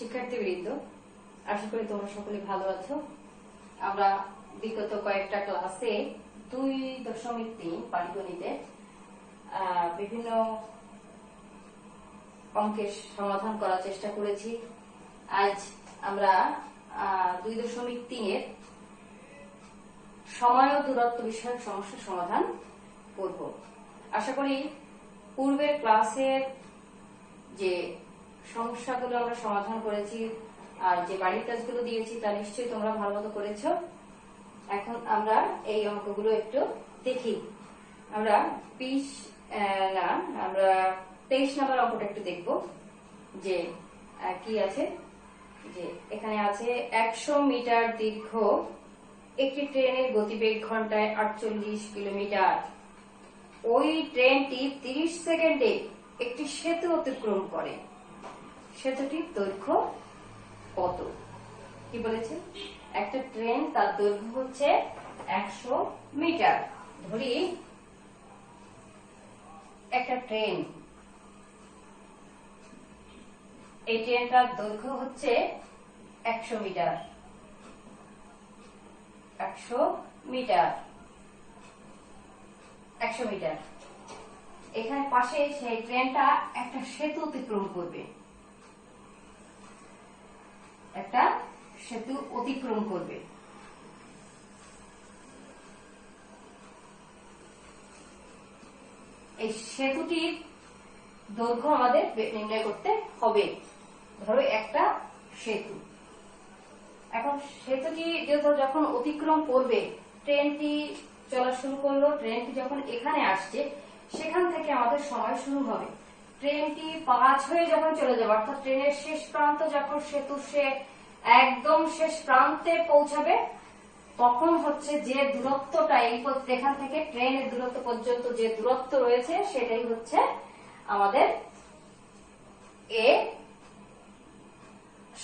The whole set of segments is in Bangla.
শিক্ষার্থীবৃন্দ, আশা করি তোমরা সকলে ভালো আছো। আমরা বিগত কয়েকটা ক্লাসে 2.3 পাটিগণিতে বিভিন্ন অঙ্কের সমাধান করার চেষ্টা করেছি। আজ আমরা 2.3 এর সময় ও দূরত্ব বিষয়ক সমস্যার সমাধান করব। আশা করি পূর্বের ক্লাসের যে সমস্যাগুলো আমরা সমাধান করেছি আর যে বাড়ির কাজগুলো দিয়েছি তা নিশ্চয়ই তোমরা ভালো মতো করেছো। এখন আমরা এই অঙ্কগুলো একটু দেখি। আমরা 23 নম্বর অঙ্কটা একটু দেখব যে কি আছে। যে এখানে আছে 100 মিটার দীর্ঘ একটি ট্রেনের গতিবেগ ঘন্টায় 48 কিলোমিটার। ওই ট্রেনটি 30 সেকেন্ডে একটি সেতু অতিক্রম করে। সেতুটির দৈর্ঘ্য কত? কি বলেছে? একটা ট্রেন, তার দৈর্ঘ্য হচ্ছে 100 মিটার। ধরি একটা ট্রেন, এই ট্রেনটার দৈর্ঘ্য হচ্ছে 100 মিটার। 100 মিটার এখানে পাশে সেই ট্রেনটা একটা সেতু অতিক্রম করবে। এই সেতুটির দৈর্ঘ্য আমাদের নির্ণয় করতে হবে। ধরো একটা সেতু, এখন সেতুটি যখন অতিক্রম করবে, ট্রেনটি চলা শুরু করলো, ট্রেনটি যখন এখানে আসছে সেখান থেকে আমাদের সময় শুরু হবে। ট্রেনটি 5 হয়ে যখন চলে যাবে, অর্থাৎ ট্রেনের শেষ প্রান্ত যখন সেতু একদম শেষ প্রান্তে পৌঁছাবে, তখন হচ্ছে যে দূরত্বটা এখান থেকে ট্রেনের দূরত্ব পর্যন্ত যে দূরত্ব রয়েছে সেটাই হচ্ছে আমাদের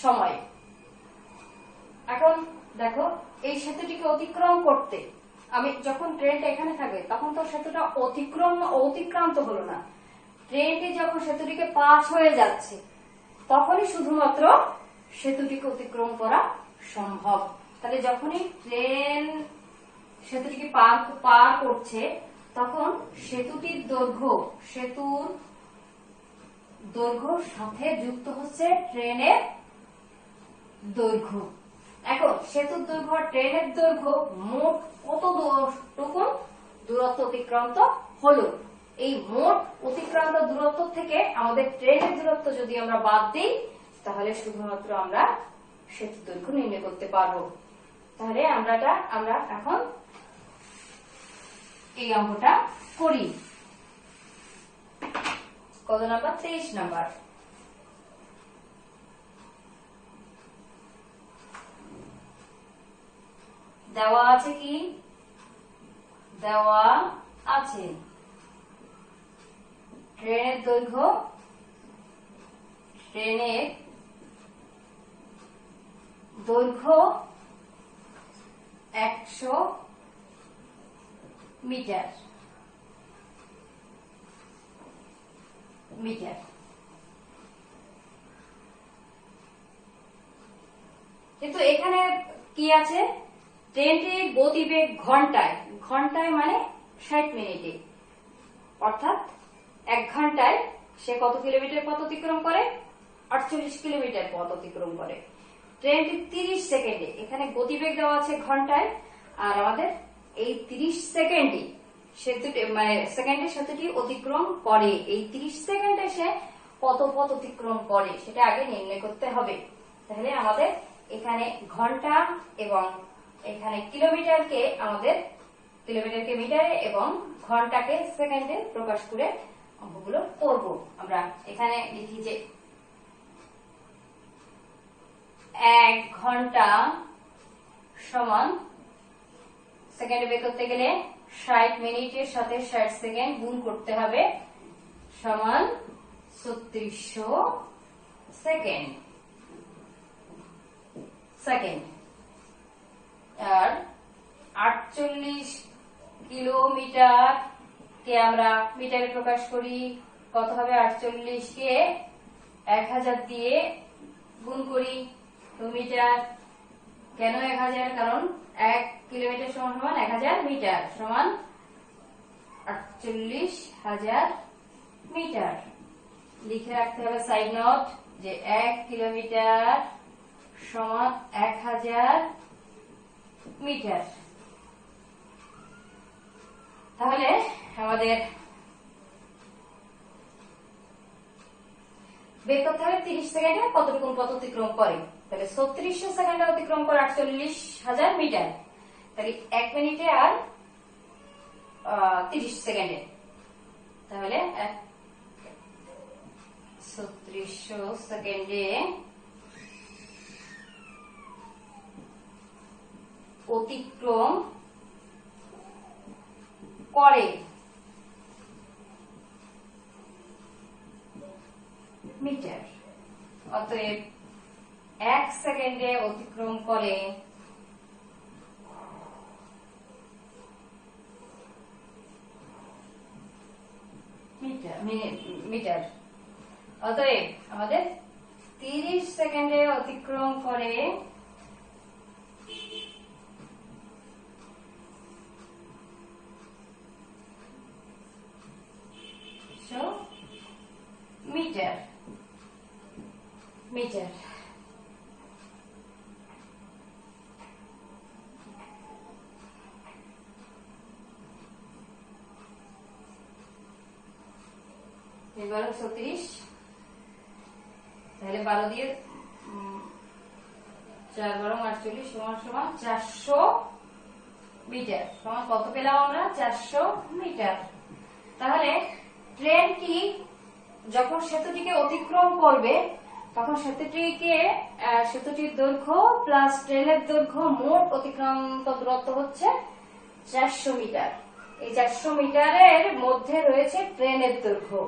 সময়। এখন দেখো, এই সেতুটিকে অতিক্রম করতে আমি যখন ট্রেনটা এখানে থাকবে তখন তো সেতুটা অতিক্রান্ত হলো না। ট্রেনটি যখন সেতুটিকে 5 হয়ে যাচ্ছে তখনই শুধুমাত্র সেতুটিকে অতিক্রম করা সম্ভব। তাহলে যখনই ট্রেন সেতুটিকে পার করছে তখন সেতুর দৈর্ঘ্যর সাথে যুক্ত হচ্ছে ট্রেনের দৈর্ঘ্য। এখন সেতুর দৈর্ঘ্য ট্রেনের দৈর্ঘ্য মোট কতটুকু দূরত্ব অতিক্রান্ত হলো। এই মোট অতিক্রান্ত দূরত্ব থেকে আমাদের ট্রেনের দূরত্ব যদি আমরা বাদ দিই তাহলে শুধুমাত্র আমরা সেতুর দৈর্ঘ্য নির্ণয় করতে পারবো। তাহলে আমরা এখন এই অঙ্কটা করি। কত নাম্বার? 23 নাম্বার। দেওয়া আছে কি? দেওয়া আছে ট্রেনের দৈর্ঘ্য 100 মিটার। কিন্তু এখানে কি আছে? ট্রেনটির গতিবেগ ঘন্টায় মানে 60 মিনিটে, অর্থাৎ 1 ঘন্টায় সে কত কিলোমিটার পথ অতিক্রম করে? 48 কিলোমিটার পথ অতিক্রম করে। ট্রেনটি 30 সেকেন্ডে, এখানে গতিবেগ দেওয়া আছে ঘন্টায়, আর আমাদের এই 30 সেকেন্ডে সেতুটি অতিক্রম করে। এই 30 সেকেন্ডে সে কত পথ অতিক্রম করে সেটা আগে নির্ণয় করতে হবে। তাহলে আমাদের এখানে ঘন্টা এবং এখানে কিলোমিটারকে মিটারে এবং ঘন্টাকে সেকেন্ডে প্রকাশ করে অঙ্কগুলো করব। আমরা এখানে লিখি যে 1 ঘন্টা সমান, সেকেন্ডে বের করতে গেলে 60 মিনিটের সাথে 60 সেকেন্ড গুণ করতে হবে, সমান 3600 সেকেন্ড। আর 48 কিলোমিটার কে আমরা মিটারে প্রকাশ করি। কত হবে? 48 কে 1000 দিয়ে গুণ করি 2 মিটার। কেন 1000? কারণ 1 কিলোমিটার সমান সমান 1000 মিটার সমান 48,000 মিটার। লিখে রাখতে হবে সাইড নোট যে 1 কিলোমিটার সমান 1000 মিটার। তাহলে আমাদের বের করতে হবে 30 সেকেন্ডে কতটুকু পথ অতিক্রম করে। তাহলে 3600 সেকেন্ডে অতিক্রম করে 48,000 মিটার। তাহলে 1 মিনিটে আর 30 সেকেন্ডে। তাহলে 3600 সেকেন্ডে অতিক্রম করে মিটার। অতএব 1 সেকেন্ডে অতিক্রম করে মিটার। অতএব আমাদের 30 সেকেন্ডে অতিক্রম করে মিটার। এবার 36, তাহলে 12 দিয়ে 4 12 48 সমান সমান 400 মিটার। সমান কত পেলাম আমরা? 400 মিটার। তাহলে ট্রেনটি যখন সেতুটিকে অতিক্রম করবে তখন সেতুটির দৈর্ঘ্য প্লাস ট্রেনের দৈর্ঘ্য মোট অতিক্রান্ত দূরত্ব হচ্ছে 400 মিটার। এই 400 মিটারের মধ্যে রয়েছে ট্রেনের দৈর্ঘ্য।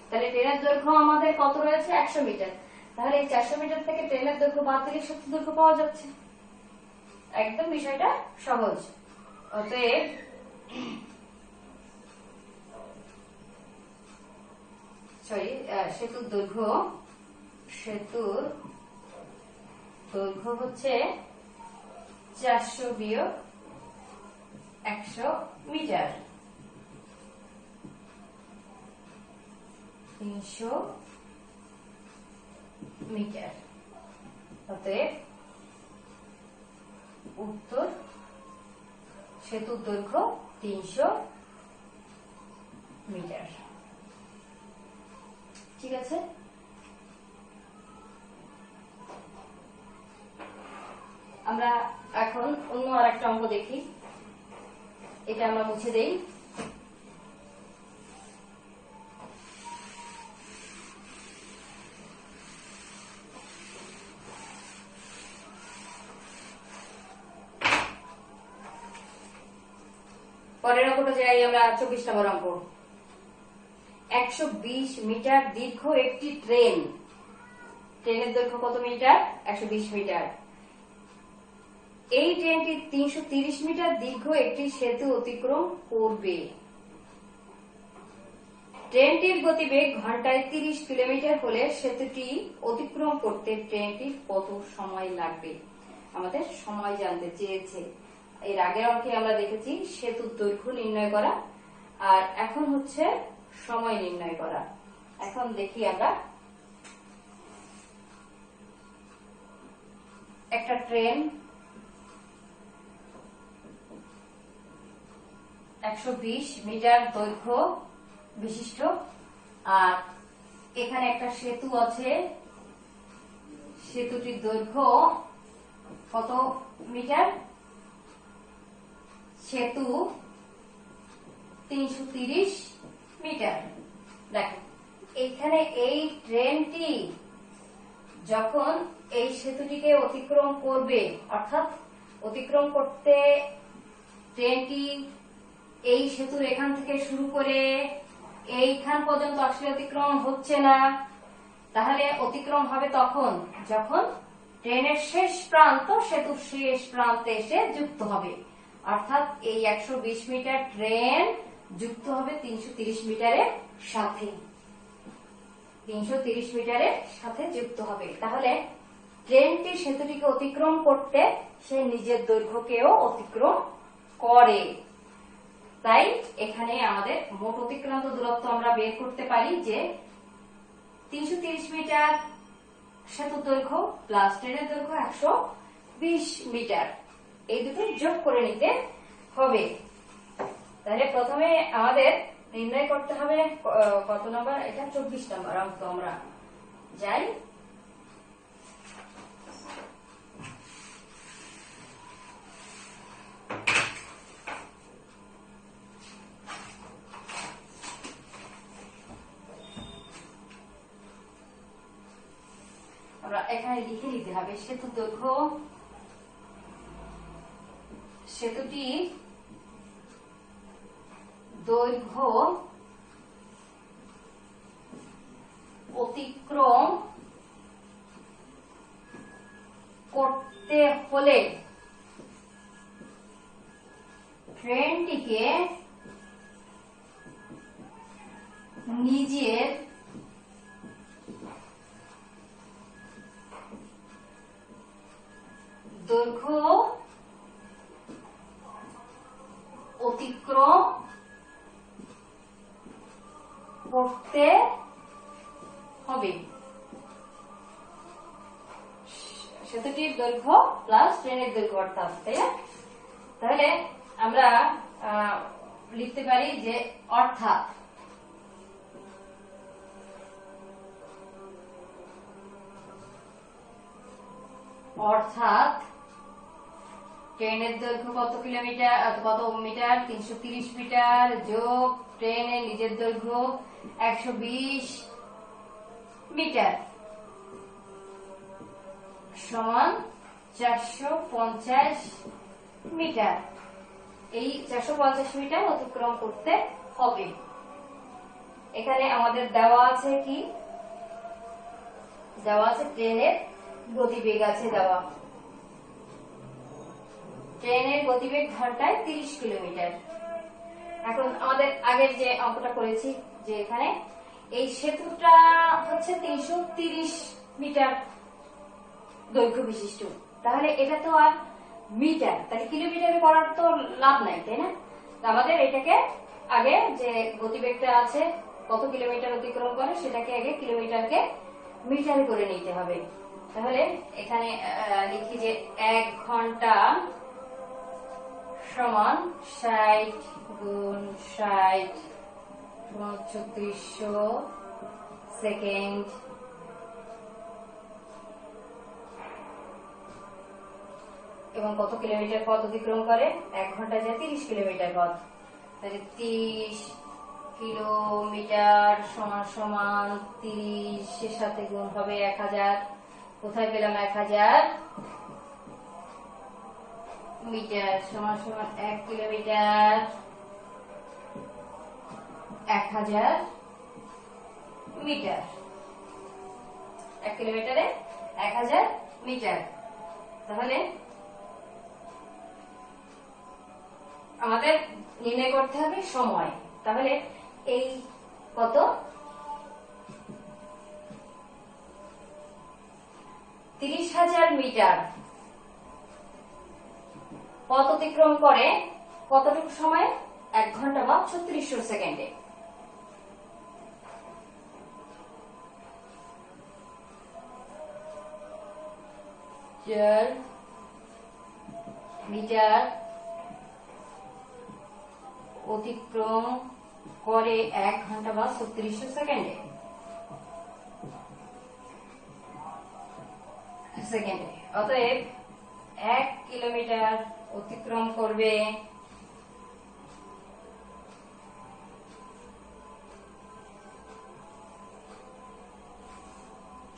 তাহলে ট্রেনের দৈর্ঘ্য আমাদের কত রয়েছে? 100 মিটার। তাহলে এই 400 মিটার থেকে ট্রেনের দৈর্ঘ্য বাদ দিলে সেতুর দৈর্ঘ্য পাওয়া যাচ্ছে। একদম বিষয়টা সহজ। অতএব সেতুর দৈর্ঘ্য হচ্ছে 400 বিয়োগ 100 মিটার, 300 মিটার। অতএব উত্তর সেতুর দৈর্ঘ্য 300 মিটার। ঠিক আছে। আমরা এখন অন্য আরেকটা অঙ্ক দেখি। এটা আমরা মুছে দেই। পরের অঙ্কটা যাই আমরা। 24 নম্বর অঙ্ক। 120 মিটার দীর্ঘ একটি ট্রেনের দৈর্ঘ্য কত মিটার? 120 মিটার। এই ট্রেনটি 330 মিটার দীর্ঘ একটি সেতু অতিক্রম করবে। ট্রেনটির গতিবেগ ঘন্টায় 30 কিলোমিটার হলে সেতুটি অতিক্রম করতে ট্রেনটির কত সময় লাগবে? আমাদের সময় জানতে চেয়েছে। এর আগের অঙ্কে আমরা দেখেছি সেতুর দৈর্ঘ্য নির্ণয় করা, আর এখন হচ্ছে সময় নির্ণয় করা। এখন দেখি আমরা। একটা ট্রেন 120 মিটার দৈর্ঘ্য বিশিষ্ট, আর এখানে একটা সেতু আছে। সেতুটির দৈর্ঘ্য কত মিটার? সেতু 330 মিটার। দেখো এখানে এই ট্রেনটি যখন এই সেতুটিকে অতিক্রম করবে, অর্থাৎ অতিক্রম করতে ট্রেনটি এই সেতুর এখান থেকে শুরু করে এইখান পর্যন্ত আসলে অতিক্রম হচ্ছে না। তাহলে অতিক্রম হবে তখন যখন ট্রেনের শেষ প্রান্ত সেতুর শেষ প্রান্তে এসে যুক্ত হবে। অর্থাৎ এই 120 মিটার ট্রেন যুক্ত হবে 330 মিটারের সাথে। 330 মিটারের সাথে যুক্ত হবে। তাহলে ট্রেনটি সেতুটিকে অতিক্রম করতে সে নিজের দৈর্ঘ্যকেও অতিক্রম করে। তাই এখানে আমাদের মোট অতিক্রান্ত দূরত্ব আমরা বের করতে পারি যে 330 মিটার সেতুর দৈর্ঘ্য প্লাস ট্রেনের দৈর্ঘ্য 120 মিটার, এই দুটো যোগ করে নিতে হবে। তাহলে প্রথমে আমাদের নির্ণয় করতে হবে কত নম্বর, এটা 24 নম্বর অঙ্ক। আমরা যাই, আমরা এখানে লিখে নিতে হবে সেতুর দৈর্ঘ্য, সেতুটি দৈর্ঘ্য অতিক্রম করতে হলে ট্রেনটিকে নিজের দৈর্ঘ্য অতিক্রম করতে হবে। সেতুটির দৈর্ঘ্য প্লাস ট্রেনের দৈর্ঘ্য অর্থাৎ, তাই না? তাহলে আমরা লিখতে পারি যে অর্থাৎ ট্রেনের দৈর্ঘ্য কত কিলোমিটার, কত মিটার, 330 মিটার যোগ ট্রেনের নিজের দৈর্ঘ্য 120 মিটার সমান 450 মিটার। এই 450 মিটার অতিক্রম করতে হবে। এখানে আমাদের দেওয়া আছে কি, দেওয়া আছে ট্রেনের গতিবেগ আছে দেওয়া, ট্রেনের গতিবেগ ঘন্টায় 30 কিলোমিটার। এখন আমাদের আগের যে অঙ্কটা করেছি যে এখানে এই সেতুটা হচ্ছে 330 মিটার দৈর্ঘ্য বিশিষ্ট, তাহলে এটা তো আর মিটার, তাহলে কিলোমিটারে করার তো লাভ নাই, তাই না? আমাদের এটাকে আগে যে গতিবেগটা আছে কত কিলোমিটার অতিক্রম করে সেটাকে আগে কিলোমিটারকে মিটার করে নিতে হবে। তাহলে এখানে লিখি যে 1 ঘন্টা সমান 60 গুণ 60 সমান 3600 সেকেন্ড, এবং কত কিলোমিটার পথ অতিক্রম করে, 1 ঘন্টা যায় 30 কিলোমিটার পথ, তাহলে 30 কিলোমিটার সমান সমান 30 এর সাথে গুণ হবে 1000। কোথায় পেলাম 1000 মিটার সমান সমান 1 কিলোমিটার 1000 মিটার, 1 কিলোমিটারে 1000 মিটার। তাহলে আমাদের নির্ণয় করতে হবে সময়। তাহলে এই কত 30,000 মিটার পথ অতিক্রম করে কতটুকু সময়, 1 ঘন্টা বা 3600 সেকেন্ডে। মিটার অতিক্রম করে 1 ঘন্টা বা 3600 সেকেন্ডে। অতএব 1 কিলোমিটার অতিক্রম করবে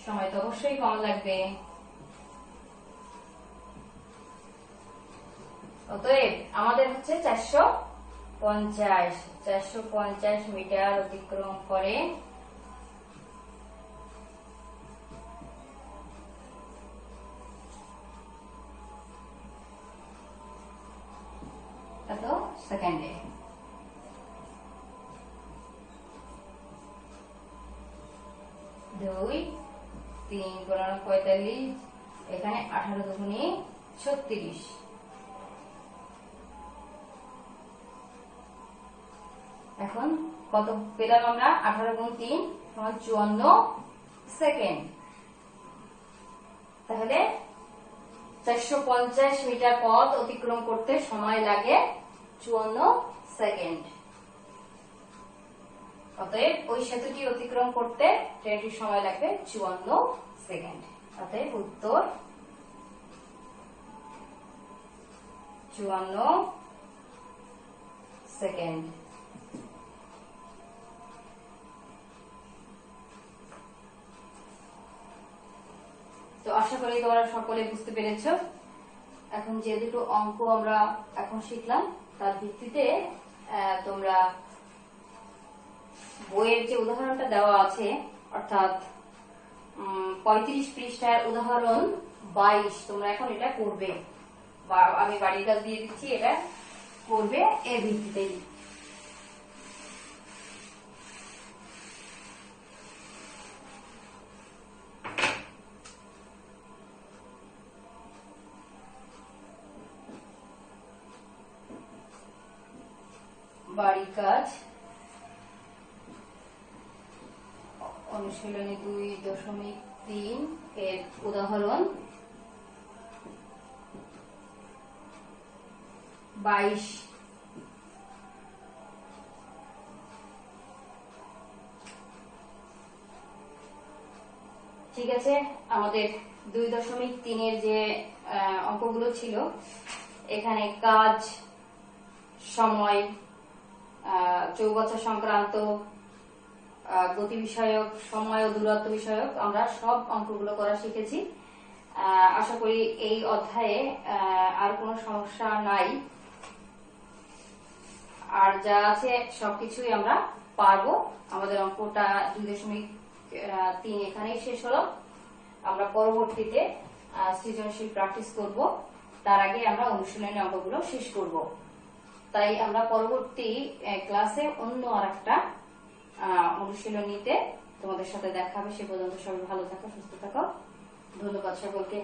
সময় তো অবশ্যই কম লাগবে। অতএব আমাদের হচ্ছে 450 মিটার অতিক্রম করে এত সেকেন্ডে। 2 3 45 এখানে 18 দুগুণে 36। এখন কত পেলাম আমরা? 18 গুণ 3 সমান 54 সেকেন্ড। তাহলে 450 মিটার পথ অতিক্রম করতে সময় লাগে 54 সেকেন্ড। অতএব ওই সেতুটি অতিক্রম করতে ট্রেনটির সময় লাগবে 54 সেকেন্ড। অতএব উত্তর 54 সেকেন্ড। তো আশা করি তোমরা সকলে বুঝতে পেরেছো। এখন যে দুটো অঙ্ক আমরা এখন শিখলাম তার ভিত্তিতে তোমরা বইয়ের যে উদাহরণটা দেওয়া আছে অর্থাৎ 35 পৃষ্ঠার উদাহরণ 22 তোমরা এখন এটা করবে, বা আমি বাড়ির কাজ দিয়ে দিচ্ছি, এটা করবে এর ভিত্তিতেই। বাড়ির কাজ অনুশীলনী 2.3 এর উদাহরণ 22। ঠিক আছে, আমাদের 2.3 এর যে অঙ্কগুলো ছিল এখানে কাজ, সময়, চৌবাচ্চা সংক্রান্ত, গতি বিষয়ক, সময় ও দূরত্ব বিষয়ক আমরা সব অঙ্কগুলো করা শিখেছি। আশা করি এই অধ্যায়ে আর কোনো সমস্যা নাই, আর যা আছে সবকিছুই আমরা পারবো। আমাদের অঙ্কটা 2.3 এখানেই শেষ হলো। আমরা পরবর্তীতে সৃজনশীল প্র্যাকটিস করব, তার আগে আমরা অনুশীলনী অঙ্কগুলো শেষ করব। তাই আমরা পরবর্তী ক্লাসে অন্য আরেকটা অনুশীলনীতে তোমাদের সাথে দেখা হবে। সে পর্যন্ত সবাই ভালো থাকো, সুস্থ থাকো। ধন্যবাদ সকলকে।